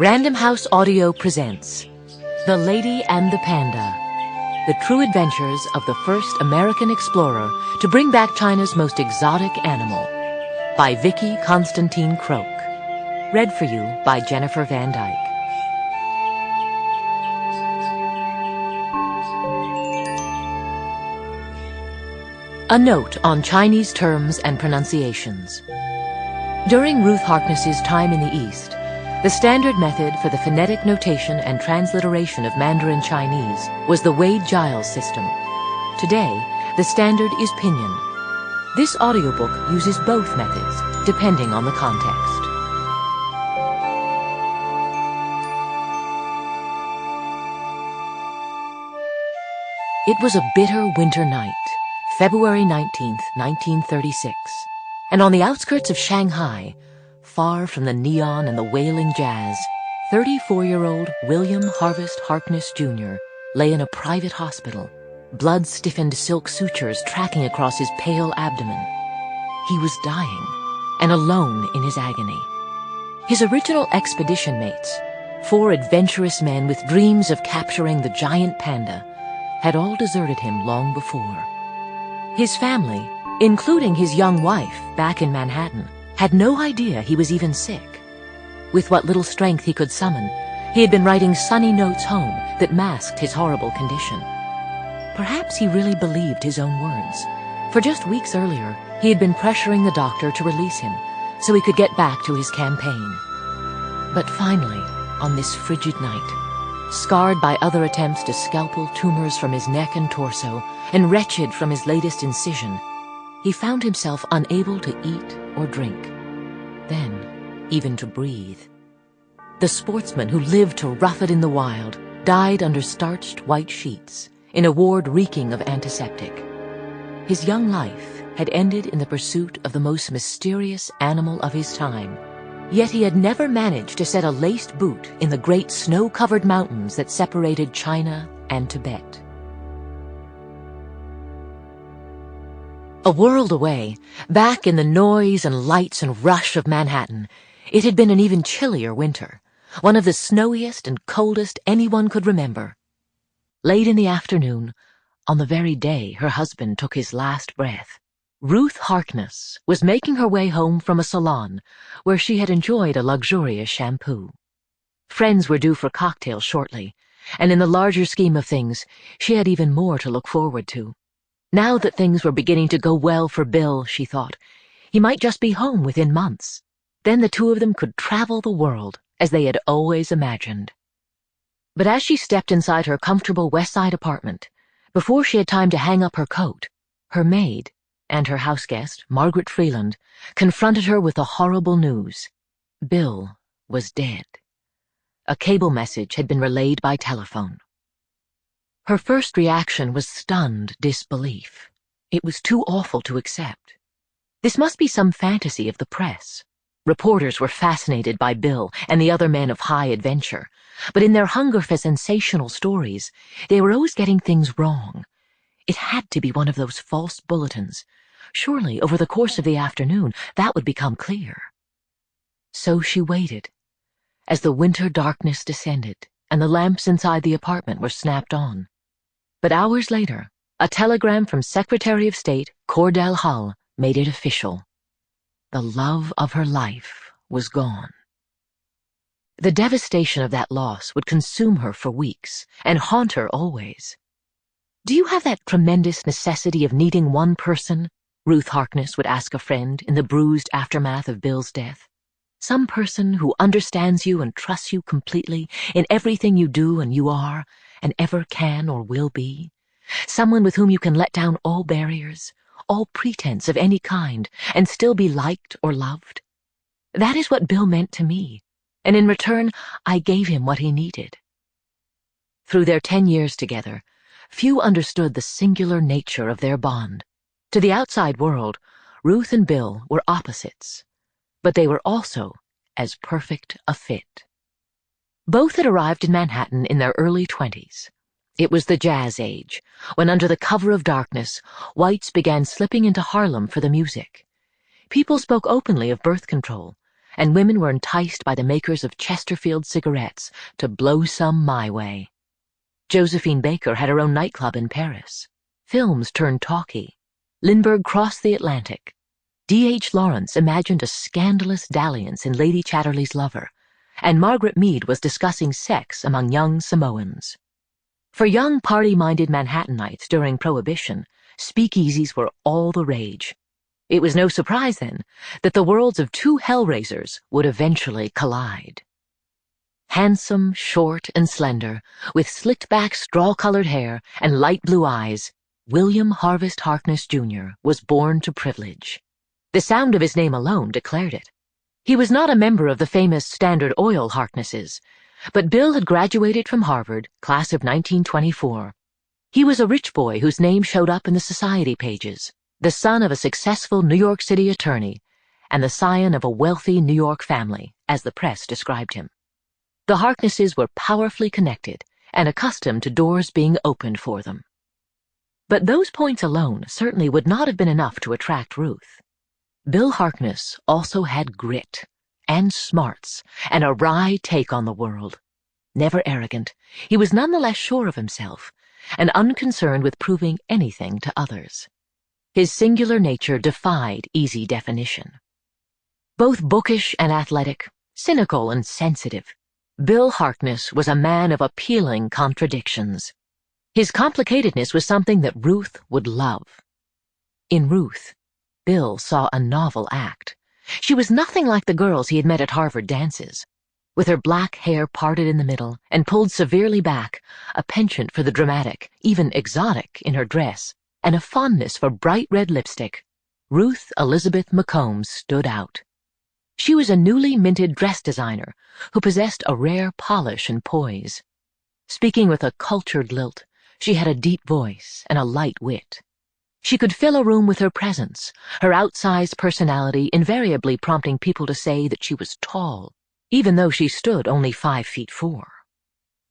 Random House Audio presents The Lady and the Panda, the true adventures of the first American explorer to bring back China's most exotic animal, by Vicki Constantine Croke. Read for you by Jennifer Van Dyke. A note on Chinese terms and pronunciations. During Ruth Harkness's time in the East, the standard method for the phonetic notation and transliteration of Mandarin Chinese was the Wade-Giles system. Today, the standard is Pinyin. This audiobook uses both methods, depending on the context. It was a bitter winter night, February 19th, 1936, and on the outskirts of Shanghai, far from the neon and the wailing jazz, 34-year-old William Harvest Harkness, Jr. lay in a private hospital, blood-stiffened silk sutures tracking across his pale abdomen. He was dying, and alone in his agony. His original expedition mates, 4 adventurous men with dreams of capturing the giant panda, had all deserted him long before. His family, including his young wife back in Manhattan, had no idea he was even sick. With what little strength he could summon, he had been writing sunny notes home that masked his horrible condition. Perhaps he really believed his own words, for just weeks earlier he had been pressuring the doctor to release him so he could get back to his campaign. But finally, on this frigid night, scarred by other attempts to scalpel tumors from his neck and torso, and wretched from his latest incision, he found himself unable to eat or drink, then even to breathe. The sportsman who lived to rough it in the wild died under starched white sheets, in a ward reeking of antiseptic. His young life had ended in the pursuit of the most mysterious animal of his time, yet he had never managed to set a laced boot in the great snow-covered mountains that separated China and Tibet. A world away, back in the noise and lights and rush of Manhattan, it had been an even chillier winter, one of the snowiest and coldest anyone could remember. Late in the afternoon, on the very day her husband took his last breath, Ruth Harkness was making her way home from a salon where she had enjoyed a luxurious shampoo. Friends were due for cocktails shortly, and in the larger scheme of things, she had even more to look forward to. Now that things were beginning to go well for Bill, she thought, he might just be home within months. Then the two of them could travel the world as they had always imagined. But as she stepped inside her comfortable West Side apartment, before she had time to hang up her coat, her maid and her houseguest, Margaret Freeland, confronted her with the horrible news. Bill was dead. A cable message had been relayed by telephone. Her first reaction was stunned disbelief. It was too awful to accept. This must be some fantasy of the press. Reporters were fascinated by Bill and the other men of high adventure, but in their hunger for sensational stories, they were always getting things wrong. It had to be one of those false bulletins. Surely, over the course of the afternoon, that would become clear. So she waited, as the winter darkness descended and the lamps inside the apartment were snapped on. But hours later, a telegram from Secretary of State Cordell Hull made it official. The love of her life was gone. The devastation of that loss would consume her for weeks and haunt her always. "Do you have that tremendous necessity of needing one person?" Ruth Harkness would ask a friend in the bruised aftermath of Bill's death. "Some person who understands you and trusts you completely in everything you do and you are, and ever can or will be. Someone with whom you can let down all barriers, all pretense of any kind, and still be liked or loved. That is what Bill meant to me, and in return I gave him what he needed." Through their 10 years together, few understood the singular nature of their bond. To the outside world, Ruth and Bill were opposites, but they were also as perfect a fit. Both had arrived in Manhattan in their early 20s. It was the Jazz Age, when under the cover of darkness, whites began slipping into Harlem for the music. People spoke openly of birth control, and women were enticed by the makers of Chesterfield cigarettes to blow some my way. Josephine Baker had her own nightclub in Paris. Films turned talky. Lindbergh crossed the Atlantic. D.H. Lawrence imagined a scandalous dalliance in Lady Chatterley's Lover, and Margaret Mead was discussing sex among young Samoans. For young party-minded Manhattanites during Prohibition, speakeasies were all the rage. It was no surprise, then, that the worlds of two hellraisers would eventually collide. Handsome, short, and slender, with slicked-back straw-colored hair and light blue eyes, William Harvest Harkness, Jr. was born to privilege. The sound of his name alone declared it. He was not a member of the famous Standard Oil Harknesses, but Bill had graduated from Harvard, class of 1924. He was a rich boy whose name showed up in the society pages, the son of a successful New York City attorney, and the scion of a wealthy New York family, as the press described him. The Harknesses were powerfully connected and accustomed to doors being opened for them. But those points alone certainly would not have been enough to attract Ruth. Bill Harkness also had grit and smarts and a wry take on the world. Never arrogant, he was nonetheless sure of himself and unconcerned with proving anything to others. His singular nature defied easy definition. Both bookish and athletic, cynical and sensitive, Bill Harkness was a man of appealing contradictions. His complicatedness was something that Ruth would love. In Ruth, Bill saw a novel act. She was nothing like the girls he had met at Harvard dances. With her black hair parted in the middle and pulled severely back, a penchant for the dramatic, even exotic, in her dress, and a fondness for bright red lipstick, Ruth Elizabeth McCombs stood out. She was a newly minted dress designer who possessed a rare polish and poise. Speaking with a cultured lilt, she had a deep voice and a light wit. She could fill a room with her presence, her outsized personality invariably prompting people to say that she was tall, even though she stood only 5'4".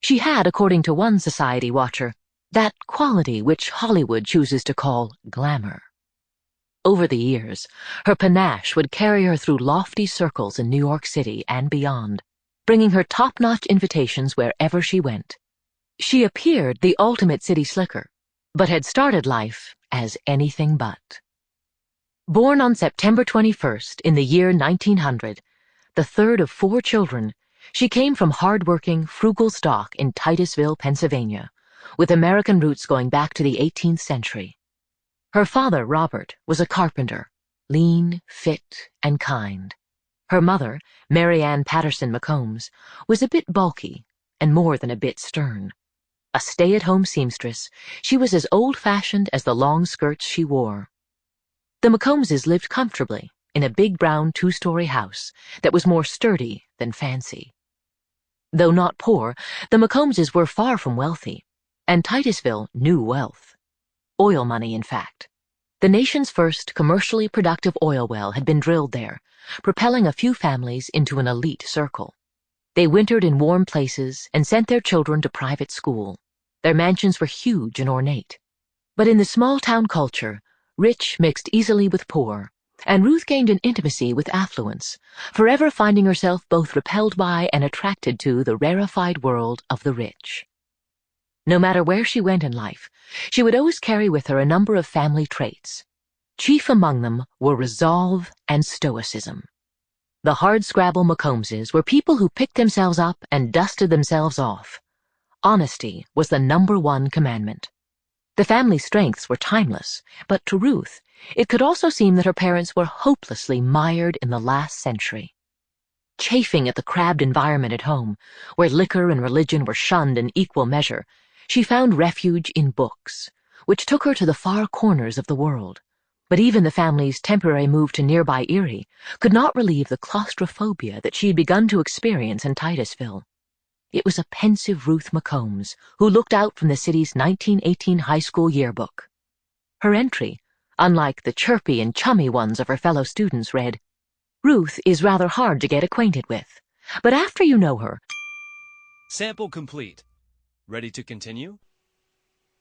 She had, according to one society watcher, that quality which Hollywood chooses to call glamour. Over the years, her panache would carry her through lofty circles in New York City and beyond, bringing her top-notch invitations wherever she went. She appeared the ultimate city slicker, but had started life as anything but. Born on September 21st in the year 1900, the third of 4 children, she came from hard-working, frugal stock in Titusville, Pennsylvania, with American roots going back to the 18th century. Her father, Robert, was a carpenter, lean, fit, and kind. Her mother, Mary Ann Patterson McCombs, was a bit bulky and more than a bit stern. A stay-at-home seamstress, she was as old-fashioned as the long skirts she wore. The McCombses lived comfortably in a big brown 2-story house that was more sturdy than fancy. Though not poor, the McCombses were far from wealthy, and Titusville knew wealth. Oil money, in fact. The nation's first commercially productive oil well had been drilled there, propelling a few families into an elite circle. They wintered in warm places and sent their children to private school. Their mansions were huge and ornate. But in the small-town culture, rich mixed easily with poor, and Ruth gained an intimacy with affluence, forever finding herself both repelled by and attracted to the rarefied world of the rich. No matter where she went in life, she would always carry with her a number of family traits. Chief among them were resolve and stoicism. The hardscrabble McCombses were people who picked themselves up and dusted themselves off. Honesty was the #1 commandment. The family strengths were timeless, but to Ruth, it could also seem that her parents were hopelessly mired in the last century. Chafing at the crabbed environment at home, where liquor and religion were shunned in equal measure, she found refuge in books, which took her to the far corners of the world. But even the family's temporary move to nearby Erie could not relieve the claustrophobia that she had begun to experience in Titusville. It was a pensive Ruth McCombs who looked out from the city's 1918 high school yearbook. Her entry, unlike the chirpy and chummy ones of her fellow students, read, "Ruth is rather hard to get acquainted with, but after you know her..." Sample complete. Ready to continue?